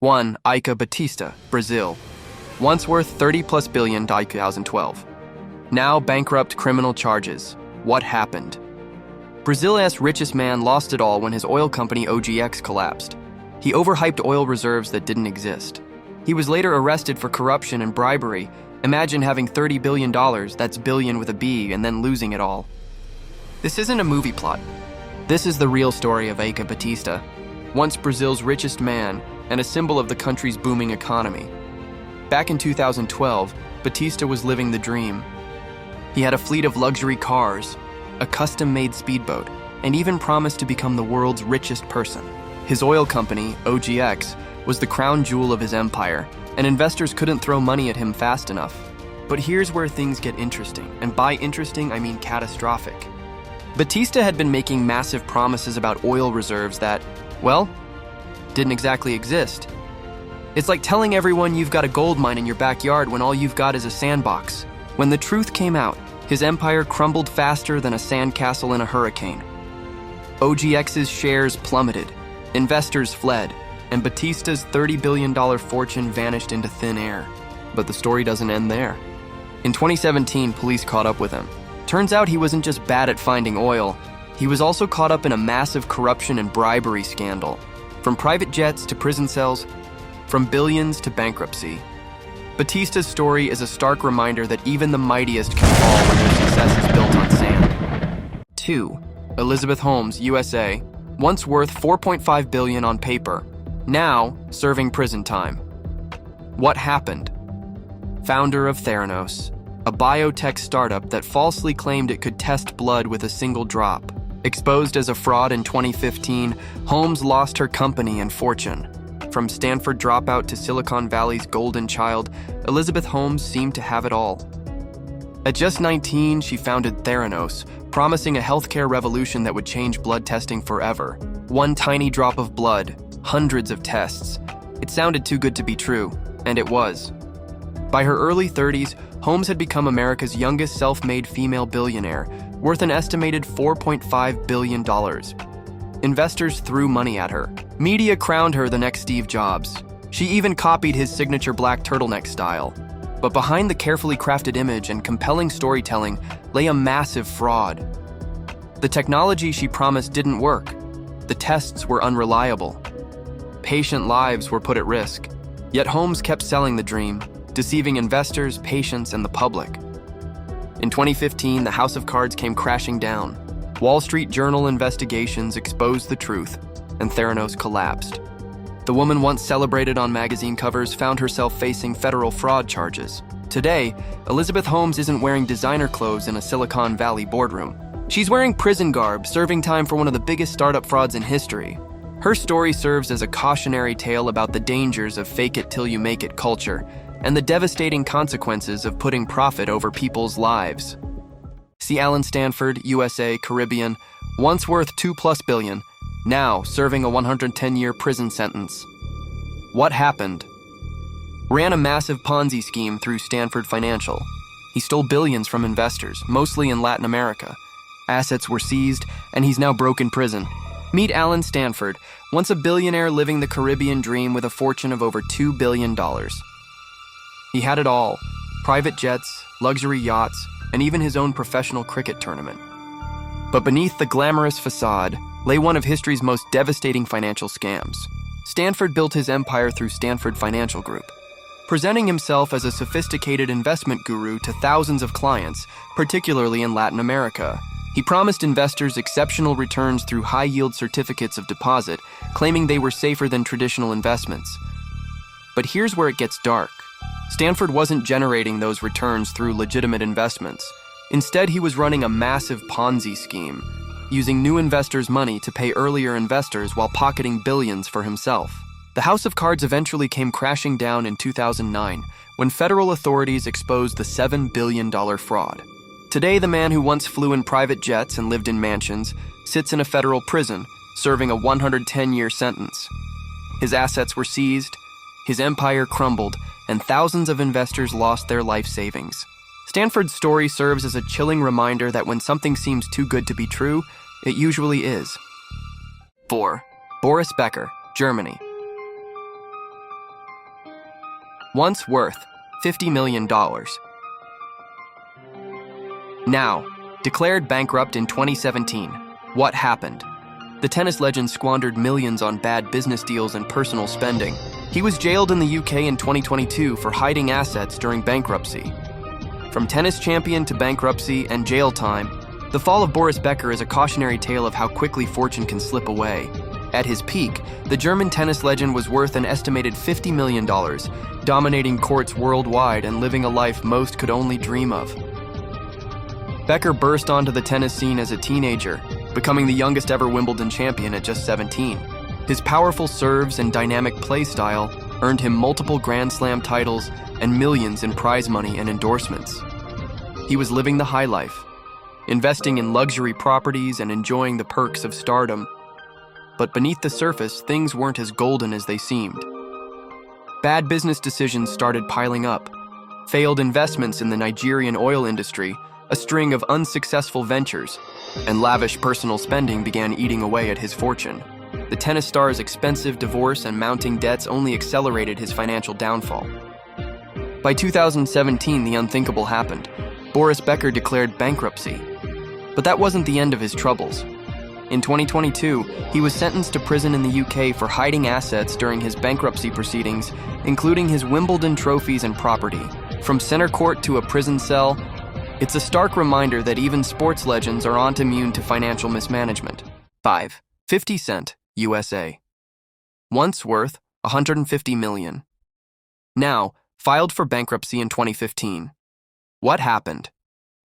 1. Eike Batista, Brazil. Once worth 30 plus billion by 2012. Now bankrupt, criminal charges. What happened? Brazil's richest man lost it all when his oil company OGX collapsed. He overhyped oil reserves that didn't exist. He was later arrested for corruption and bribery. Imagine having $30 billion, that's billion with a B, and then losing it all. This isn't a movie plot. This is the real story of Eike Batista, once Brazil's richest man and a symbol of the country's booming economy. Back in 2012, Batista was living the dream. He had a fleet of luxury cars, a custom-made speedboat, and even promised to become the world's richest person. His oil company, OGX, was the crown jewel of his empire, and investors couldn't throw money at him fast enough. But here's where things get interesting, and by interesting, I mean catastrophic. Batista had been making massive promises about oil reserves that, well, didn't exactly exist. It's like telling everyone you've got a gold mine in your backyard when all you've got is a sandbox. When the truth came out, his empire crumbled faster than a sandcastle in a hurricane. OGX's shares plummeted, investors fled, and Batista's $30 billion fortune vanished into thin air. But the story doesn't end there. In 2017, police caught up with him. Turns out he wasn't just bad at finding oil, he was also caught up in a massive corruption and bribery scandal. From private jets to prison cells, from billions to bankruptcy. Batista's story is a stark reminder that even the mightiest can fall when their success is built on sand. 2. Elizabeth Holmes USA, once worth $4.5 billion on paper, now serving prison time. What happened? Founder of Theranos, a biotech startup that falsely claimed it could test blood with a single drop. Exposed as a fraud in 2015, Holmes lost her company and fortune. From Stanford dropout to Silicon Valley's golden child, Elizabeth Holmes seemed to have it all. At just 19, she founded Theranos, promising a healthcare revolution that would change blood testing forever. One tiny drop of blood, hundreds of tests. It sounded too good to be true, and it was. By her early 30s, Holmes had become America's youngest self-made female billionaire, worth an estimated $4.5 billion. Investors threw money at her. Media crowned her the next Steve Jobs. She even copied his signature black turtleneck style. But behind the carefully crafted image and compelling storytelling lay a massive fraud. The technology she promised didn't work. The tests were unreliable. Patient lives were put at risk. Yet Holmes kept selling the dream, deceiving investors, patients, and the public. In 2015, the house of cards came crashing down. Wall Street Journal investigations exposed the truth, and Theranos collapsed. The woman once celebrated on magazine covers found herself facing federal fraud charges. Today, Elizabeth Holmes isn't wearing designer clothes in a Silicon Valley boardroom. She's wearing prison garb, serving time for one of the biggest startup frauds in history. Her story serves as a cautionary tale about the dangers of fake-it-till-you-make-it culture and the devastating consequences of putting profit over people's lives. See Stanford USA, Caribbean, once worth $2+ billion, now serving a 110-year prison sentence. What happened? Ran a massive Ponzi scheme through Stanford Financial. He stole billions from investors, mostly in Latin America. Assets were seized, and he's now broke in prison. Meet Alan Stanford, once a billionaire living the Caribbean dream with a fortune of over $2 billion. He had it all: private jets, luxury yachts, and even his own professional cricket tournament. But beneath the glamorous facade lay one of history's most devastating financial scams. Stanford built his empire through Stanford Financial Group, presenting himself as a sophisticated investment guru to thousands of clients, particularly in Latin America. He promised investors exceptional returns through high-yield certificates of deposit, claiming they were safer than traditional investments. But here's where it gets dark. Stanford wasn't generating those returns through legitimate investments. Instead, he was running a massive Ponzi scheme, using new investors' money to pay earlier investors while pocketing billions for himself. The house of cards eventually came crashing down in 2009 when federal authorities exposed the $7 billion fraud. Today, the man who once flew in private jets and lived in mansions sits in a federal prison, serving a 110-year sentence. His assets were seized, his empire crumbled, and thousands of investors lost their life savings. Stanford's story serves as a chilling reminder that when something seems too good to be true, it usually is. 4. Boris Becker, Germany. once worth $50 million. Now, declared bankrupt in 2017. What happened? The tennis legend squandered millions on bad business deals and personal spending. He was jailed in the UK in 2022 for hiding assets during bankruptcy. From tennis champion to bankruptcy and jail time, the fall of Boris Becker is a cautionary tale of how quickly fortune can slip away. At his peak, the German tennis legend was worth an estimated $50 million, dominating courts worldwide and living a life most could only dream of. Becker burst onto the tennis scene as a teenager, becoming the youngest ever Wimbledon champion at just 17. His powerful serves and dynamic play style earned him multiple Grand Slam titles and millions in prize money and endorsements. He was living the high life, investing in luxury properties and enjoying the perks of stardom. But beneath the surface, things weren't as golden as they seemed. Bad business decisions started piling up. Failed investments in the Nigerian oil industry, a string of unsuccessful ventures, and lavish personal spending began eating away at his fortune. The tennis star's expensive divorce and mounting debts only accelerated his financial downfall. By 2017, the unthinkable happened. Boris Becker declared bankruptcy. But that wasn't the end of his troubles. In 2022, he was sentenced to prison in the UK for hiding assets during his bankruptcy proceedings, including his Wimbledon trophies and property. From center court to a prison cell, it's a stark reminder that even sports legends aren't immune to financial mismanagement. 5. 50 Cent USA. Once worth $150 million. Now, filed for bankruptcy in 2015. What happened?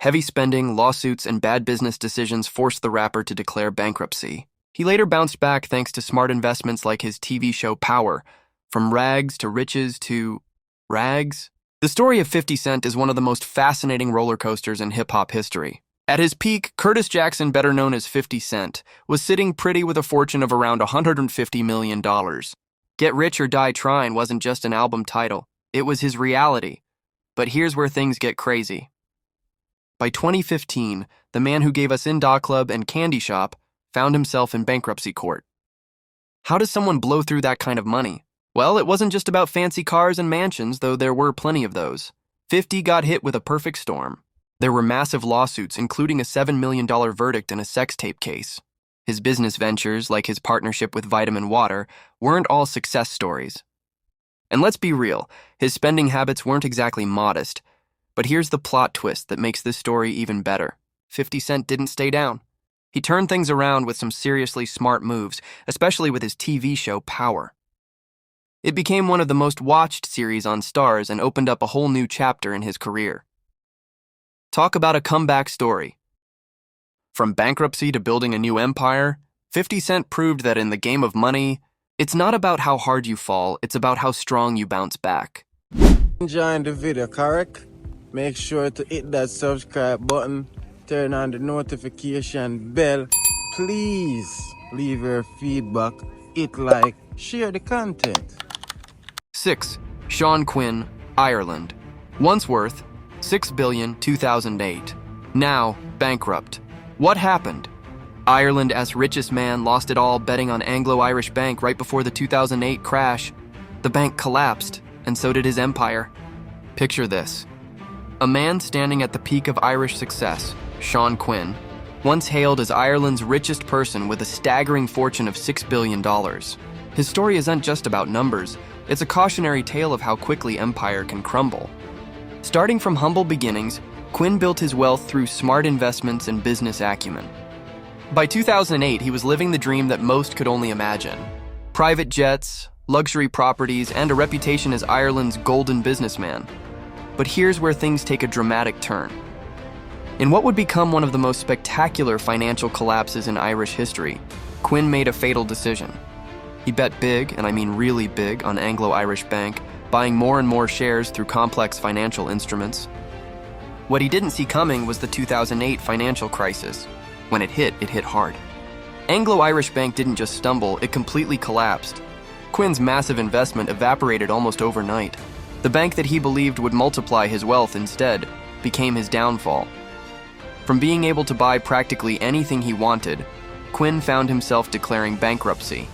Heavy spending, lawsuits, and bad business decisions forced the rapper to declare bankruptcy. He later bounced back thanks to smart investments like his TV show Power, from rags to riches to rags. The story of 50 Cent is one of the most fascinating roller coasters in hip-hop history. At his peak, Curtis Jackson, better known as 50 Cent, was sitting pretty with a fortune of around $150 million. Get Rich or Die Trying wasn't just an album title, it was his reality. But here's where things get crazy. By 2015, the man who gave us In Da Club and Candy Shop found himself in bankruptcy court. How does someone blow through that kind of money? Well, it wasn't just about fancy cars and mansions, though there were plenty of those. 50 got hit with a perfect storm. There were massive lawsuits, including a $7 million verdict in a sex tape case. His business ventures, like his partnership with Vitamin Water, weren't all success stories. And let's be real, his spending habits weren't exactly modest. But here's the plot twist that makes this story even better. 50 Cent didn't stay down. He turned things around with some seriously smart moves, especially with his TV show Power. It became one of the most watched series on Starz and opened up a whole new chapter in his career. Talk about a comeback story. From bankruptcy to building a new empire, 50 Cent proved that in the game of money, it's not about how hard you fall, it's about how strong you bounce back. Enjoying the video, correct? Make sure to hit that subscribe button, turn on the notification bell. Please leave your feedback, hit like, share the content. 6. Shaun Quinn, Ireland. Once worth $6 billion 2008. Now bankrupt. What happened? Ireland as richest man lost it all betting on Anglo-Irish Bank right before the 2008 crash. The bank collapsed, and so did his empire. Picture this. A man standing at the peak of Irish success, Shaun Quinn, once hailed as Ireland's richest person with a staggering fortune of $6 billion. His story isn't just about numbers, it's a cautionary tale of how quickly empire can crumble. Starting from humble beginnings, Quinn built his wealth through smart investments and business acumen. By 2008, he was living the dream that most could only imagine. Private jets, luxury properties, and a reputation as Ireland's golden businessman. But here's where things take a dramatic turn. In what would become one of the most spectacular financial collapses in Irish history, Quinn made a fatal decision. He bet big, and I mean really big, on Anglo-Irish Bank, buying more and more shares through complex financial instruments. What he didn't see coming was the 2008 financial crisis. When it hit hard. Anglo-Irish Bank didn't just stumble, it completely collapsed. Quinn's massive investment evaporated almost overnight. The bank that he believed would multiply his wealth instead became his downfall. From being able to buy practically anything he wanted, Quinn found himself declaring bankruptcy.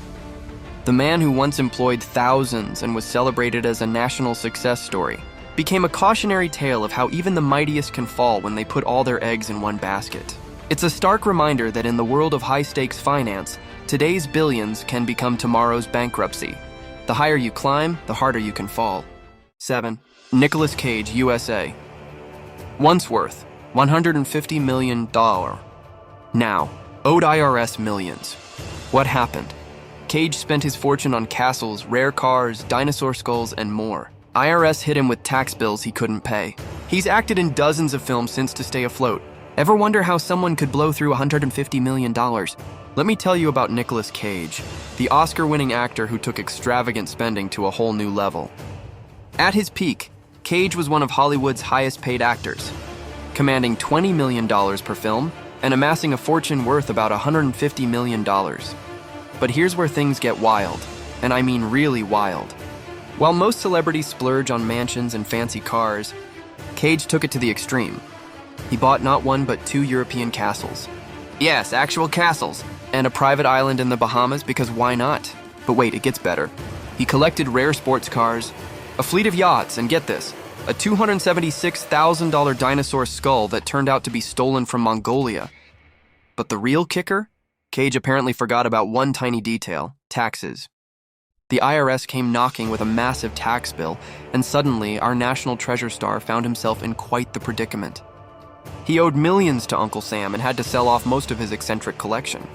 The man who once employed thousands and was celebrated as a national success story became a cautionary tale of how even the mightiest can fall when they put all their eggs in one basket. It's a stark reminder that in the world of high-stakes finance, today's billions can become tomorrow's bankruptcy. The higher you climb, the harder you can fall. 7. Nicolas Cage USA. Once worth $150 million. Now, owed IRS millions. What happened? Cage spent his fortune on castles, rare cars, dinosaur skulls, and more. IRS hit him with tax bills he couldn't pay. He's acted in dozens of films since to stay afloat. Ever wonder how someone could blow through $150 million? Let me tell you about Nicolas Cage, the Oscar-winning actor who took extravagant spending to a whole new level. At his peak, Cage was one of Hollywood's highest-paid actors, commanding $20 million per film and amassing a fortune worth about $150 million. But here's where things get wild, and I mean really wild. While most celebrities splurge on mansions and fancy cars, Cage took it to the extreme. He bought not one but 2 European castles. Yes, actual castles, and a private island in the Bahamas because why not? But wait, it gets better. He collected rare sports cars, a fleet of yachts, and get this, a $276,000 dinosaur skull that turned out to be stolen from Mongolia. But the real kicker? Cage apparently forgot about one tiny detail: taxes. The IRS came knocking with a massive tax bill, and suddenly our national treasure star found himself in quite the predicament. He owed millions to Uncle Sam and had to sell off most of his eccentric collection.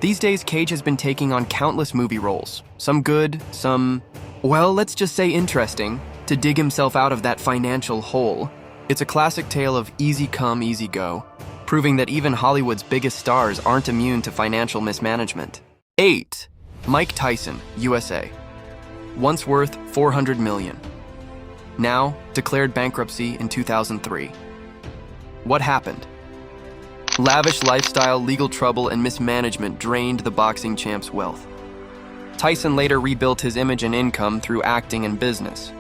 These days, Cage has been taking on countless movie roles, some good, some, well, let's just say interesting, to dig himself out of that financial hole. It's a classic tale of easy come, easy go, proving that even Hollywood's biggest stars aren't immune to financial mismanagement. 8. Mike Tyson, USA. Once worth $400 million. Now, declared bankruptcy in 2003. What happened? Lavish lifestyle, legal trouble, and mismanagement drained the boxing champ's wealth. Tyson later rebuilt his image and income through acting and business.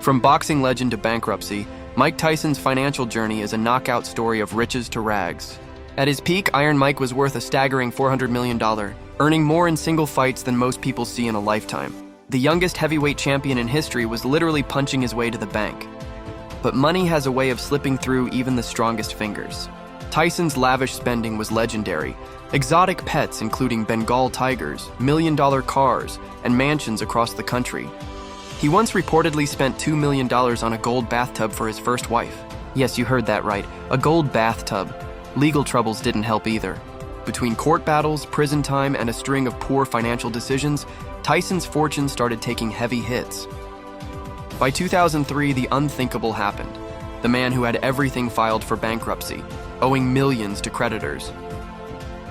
From boxing legend to bankruptcy, Mike Tyson's financial journey is a knockout story of riches to rags. At his peak, Iron Mike was worth a staggering $400 million, earning more in single fights than most people see in a lifetime. The youngest heavyweight champion in history was literally punching his way to the bank. But money has a way of slipping through even the strongest fingers. Tyson's lavish spending was legendary. Exotic pets including Bengal tigers, million-dollar cars, and mansions across the country. He once reportedly spent $2 million on a gold bathtub for his first wife. Yes, you heard that right, a gold bathtub. Legal troubles didn't help either. Between court battles, prison time, and a string of poor financial decisions, Tyson's fortune started taking heavy hits. By 2003, the unthinkable happened. The man who had everything filed for bankruptcy, owing millions to creditors.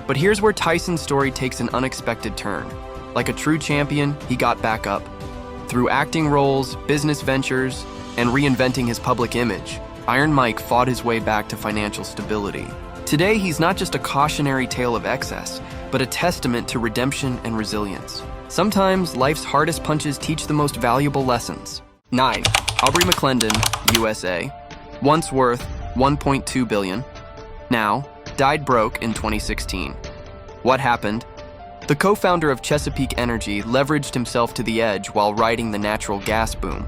But here's where Tyson's story takes an unexpected turn. Like a true champion, he got back up. Through acting roles, business ventures, and reinventing his public image, Iron Mike fought his way back to financial stability. Today, he's not just a cautionary tale of excess, but a testament to redemption and resilience. Sometimes, life's hardest punches teach the most valuable lessons. 9. Aubrey McClendon, USA. Once worth $1.2 billion. Now, died broke in 2016. What happened? The co-founder of Chesapeake Energy leveraged himself to the edge while riding the natural gas boom.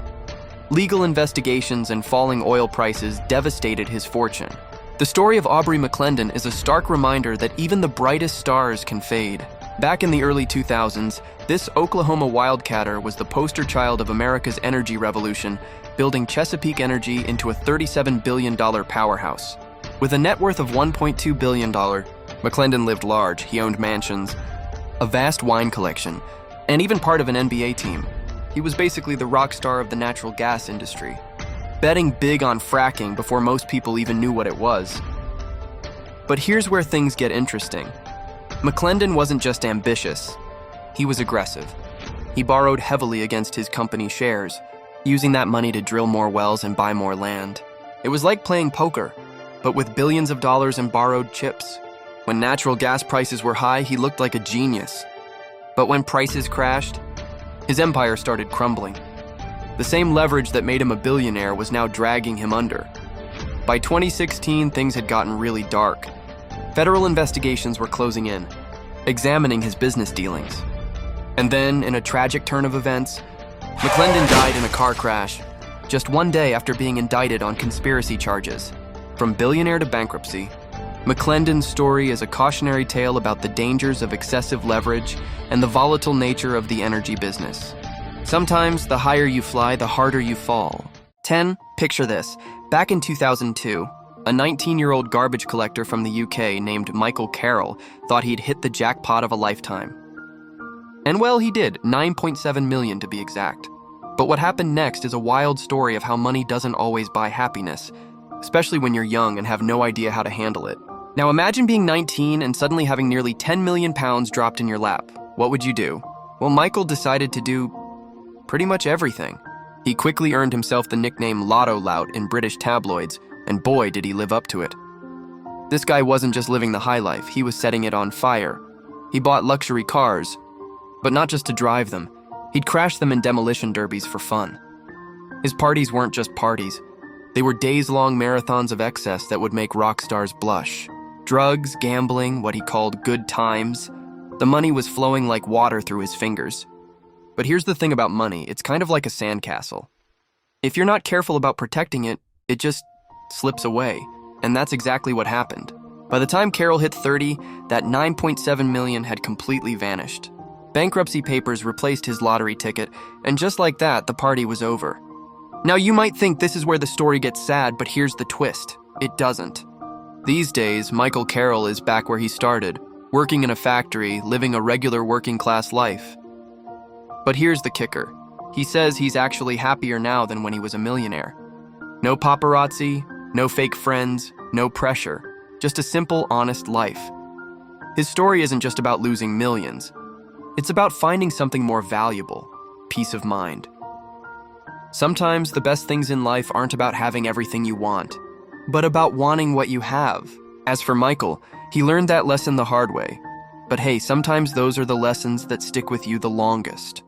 Legal investigations and falling oil prices devastated his fortune. The story of Aubrey McClendon is a stark reminder that even the brightest stars can fade. Back in the early 2000s, this Oklahoma wildcatter was the poster child of America's energy revolution, building Chesapeake Energy into a $37 billion powerhouse. With a net worth of $1.2 billion, McClendon lived large. He owned mansions, a vast wine collection, and even part of an NBA team. He was basically the rock star of the natural gas industry, betting big on fracking before most people even knew what it was. But here's where things get interesting. McClendon wasn't just ambitious, he was aggressive. He borrowed heavily against his company shares, using that money to drill more wells and buy more land. It was like playing poker, but with billions of dollars in borrowed chips. When natural gas prices were high, he looked like a genius. But when prices crashed, his empire started crumbling. The same leverage that made him a billionaire was now dragging him under. By 2016, things had gotten really dark. Federal investigations were closing in, examining his business dealings. And then, in a tragic turn of events, McClendon died in a car crash, just one day after being indicted on conspiracy charges. From billionaire to bankruptcy, McClendon's story is a cautionary tale about the dangers of excessive leverage and the volatile nature of the energy business. Sometimes, the higher you fly, the harder you fall. 10. Picture this. Back in 2002, a 19-year-old garbage collector from the UK named Michael Carroll thought he'd hit the jackpot of a lifetime. And well, he did, 9.7 million to be exact. But what happened next is a wild story of how money doesn't always buy happiness, especially when you're young and have no idea how to handle it. Now imagine being 19 and suddenly having nearly 10 million pounds dropped in your lap. What would you do? Well, Michael decided to do pretty much everything. He quickly earned himself the nickname Lotto Lout in British tabloids, and boy, did he live up to it. This guy wasn't just living the high life, he was setting it on fire. He bought luxury cars, but not just to drive them. He'd crash them in demolition derbies for fun. His parties weren't just parties. They were days-long marathons of excess that would make rock stars blush. Drugs, gambling, what he called good times. The money was flowing like water through his fingers. But here's the thing about money, it's kind of like a sandcastle. If you're not careful about protecting it, it just slips away. And that's exactly what happened. By the time Carroll hit 30, that 9.7 million had completely vanished. Bankruptcy papers replaced his lottery ticket, and just like that, the party was over. Now you might think this is where the story gets sad, but here's the twist. It doesn't. These days, Michael Carroll is back where he started, working in a factory, living a regular working-class life. But here's the kicker. He says he's actually happier now than when he was a millionaire. No paparazzi, no fake friends, no pressure. Just a simple, honest life. His story isn't just about losing millions. It's about finding something more valuable, peace of mind. Sometimes the best things in life aren't about having everything you want, but about wanting what you have. As for Michael, he learned that lesson the hard way. But hey, sometimes those are the lessons that stick with you the longest.